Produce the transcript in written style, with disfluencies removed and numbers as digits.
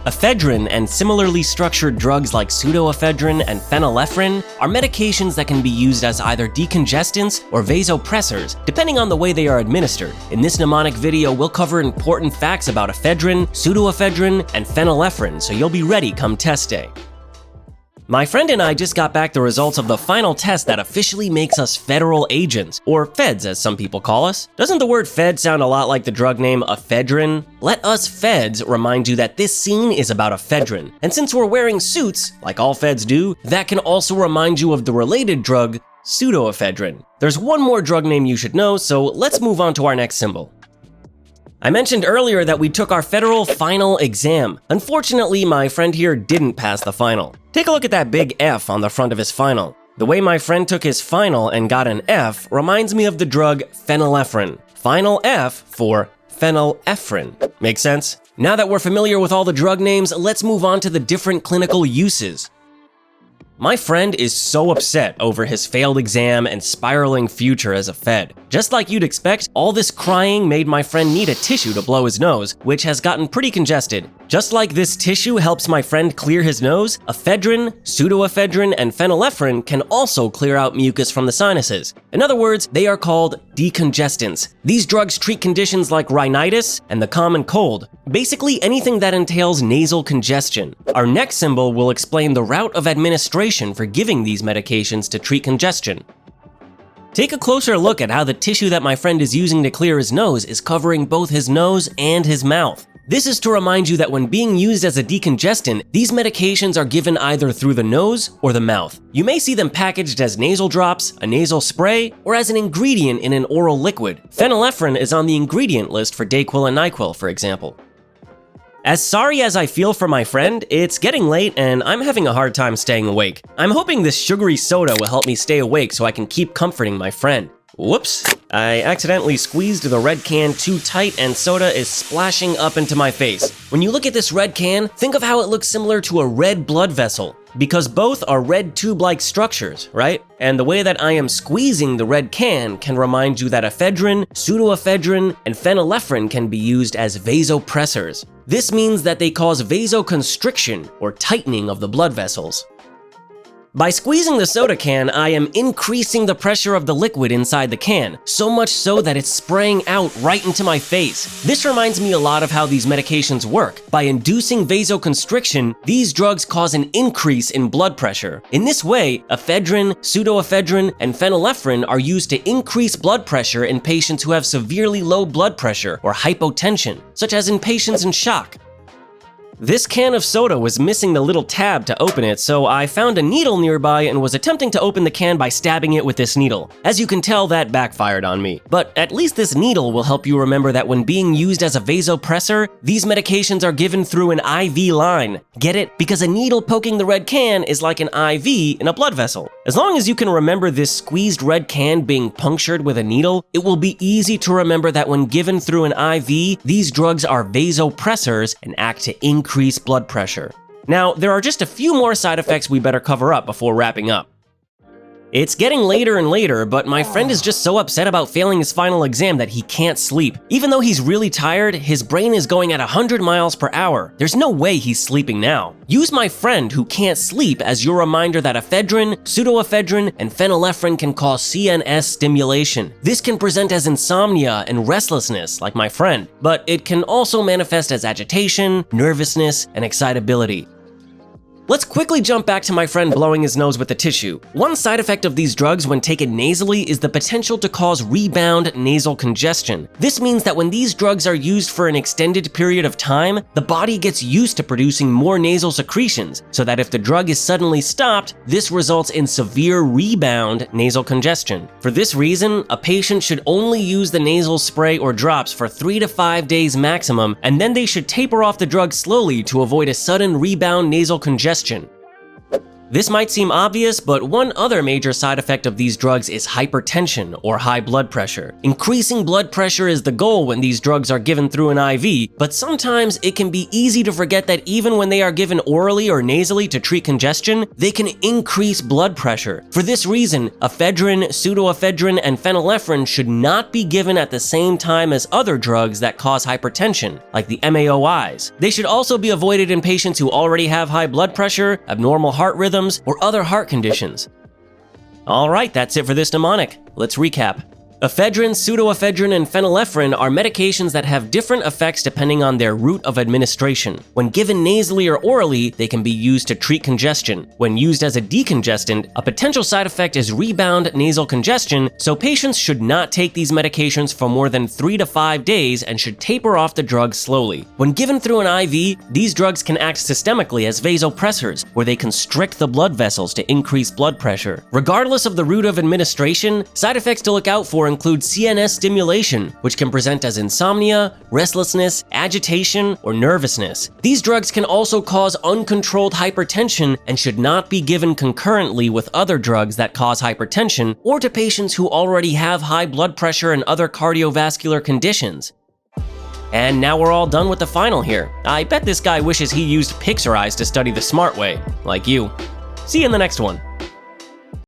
Ephedrine and similarly structured drugs like pseudoephedrine and phenylephrine are medications that can be used as either decongestants or vasopressors, depending on the way they are administered. In this mnemonic video, we'll cover important facts about ephedrine, pseudoephedrine, and phenylephrine, so you'll be ready come test day. My friend and I just got back the results of the final test that officially makes us federal agents, or feds as some people call us. Doesn't the word fed sound a lot like the drug name ephedrine? Let us feds remind you that this scene is about ephedrine, and since we're wearing suits, like all feds do, that can also remind you of the related drug, pseudoephedrine. There's one more drug name you should know, so let's move on to our next symbol. I mentioned earlier that we took our federal final exam. Unfortunately, my friend here didn't pass the final. Take a look at that big F on the front of his final. The way my friend took his final and got an F reminds me of the drug phenylephrine. Final F for phenylephrine. Make sense? Now that we're familiar with all the drug names, let's move on to the different clinical uses. My friend is so upset over his failed exam and spiraling future as a fed. Just like you'd expect, all this crying made my friend need a tissue to blow his nose, which has gotten pretty congested. Just like this tissue helps my friend clear his nose, ephedrine, pseudoephedrine, and phenylephrine can also clear out mucus from the sinuses. In other words, they are called decongestants. These drugs treat conditions like rhinitis and the common cold, basically anything that entails nasal congestion. Our next symbol will explain the route of administration for giving these medications to treat congestion. Take a closer look at how the tissue that my friend is using to clear his nose is covering both his nose and his mouth. This is to remind you that when being used as a decongestant, these medications are given either through the nose or the mouth. You may see them packaged as nasal drops, a nasal spray, or as an ingredient in an oral liquid. Phenylephrine is on the ingredient list for Dayquil and NyQuil, for example. As sorry as I feel for my friend, it's getting late and I'm having a hard time staying awake. I'm hoping this sugary soda will help me stay awake so I can keep comforting my friend. Whoops, I accidentally squeezed the red can too tight and soda is splashing up into my face. When you look at this red can, think of how it looks similar to a red blood vessel, because both are red tube-like structures, right? And the way that I am squeezing the red can remind you that ephedrine, pseudoephedrine, and phenylephrine can be used as vasopressors. This means that they cause vasoconstriction, or tightening of the blood vessels. By squeezing the soda can, I am increasing the pressure of the liquid inside the can, so much so that it's spraying out right into my face. This reminds me a lot of how these medications work. By inducing vasoconstriction, these drugs cause an increase in blood pressure. In this way, ephedrine, pseudoephedrine, and phenylephrine are used to increase blood pressure in patients who have severely low blood pressure or hypotension, such as in patients in shock. This can of soda was missing the little tab to open it, so I found a needle nearby and was attempting to open the can by stabbing it with this needle. As you can tell, that backfired on me. But at least this needle will help you remember that when being used as a vasopressor, these medications are given through an IV line. Get it? Because a needle poking the red can is like an IV in a blood vessel. As long as you can remember this squeezed red can being punctured with a needle, it will be easy to remember that when given through an IV, these drugs are vasopressors and act to increase blood pressure. Now, there are just a few more side effects we better cover up before wrapping up. It's getting later and later, but my friend is just so upset about failing his final exam that he can't sleep. Even though he's really tired, his brain is going at 100 miles per hour. There's no way he's sleeping now. Use my friend who can't sleep as your reminder that ephedrine, pseudoephedrine, and phenylephrine can cause CNS stimulation. This can present as insomnia and restlessness, like my friend, but it can also manifest as agitation, nervousness, and excitability. Let's quickly jump back to my friend blowing his nose with the tissue. One side effect of these drugs when taken nasally is the potential to cause rebound nasal congestion. This means that when these drugs are used for an extended period of time, the body gets used to producing more nasal secretions, so that if the drug is suddenly stopped, this results in severe rebound nasal congestion. For this reason, a patient should only use the nasal spray or drops for 3 to 5 days maximum, and then they should taper off the drug slowly to avoid a sudden rebound nasal congestion. This might seem obvious, but one other major side effect of these drugs is hypertension or high blood pressure. Increasing blood pressure is the goal when these drugs are given through an IV, but sometimes it can be easy to forget that even when they are given orally or nasally to treat congestion, they can increase blood pressure. For this reason, ephedrine, pseudoephedrine, and phenylephrine should not be given at the same time as other drugs that cause hypertension, like the MAOIs. They should also be avoided in patients who already have high blood pressure, abnormal heart rhythm, or other heart conditions. Alright, that's it for this mnemonic. Let's recap. Ephedrine, pseudoephedrine, and phenylephrine are medications that have different effects depending on their route of administration. When given nasally or orally, they can be used to treat congestion. When used as a decongestant, a potential side effect is rebound nasal congestion, so patients should not take these medications for more than 3 to 5 days and should taper off the drug slowly. When given through an IV, these drugs can act systemically as vasopressors, where they constrict the blood vessels to increase blood pressure. Regardless of the route of administration, side effects to look out for include CNS stimulation, which can present as insomnia, restlessness, agitation, or nervousness. These drugs can also cause uncontrolled hypertension and should not be given concurrently with other drugs that cause hypertension or to patients who already have high blood pressure and other cardiovascular conditions. And now we're all done with the final here. I bet this guy wishes he used Pixar eyes to study the smart way, like you. See you in the next one.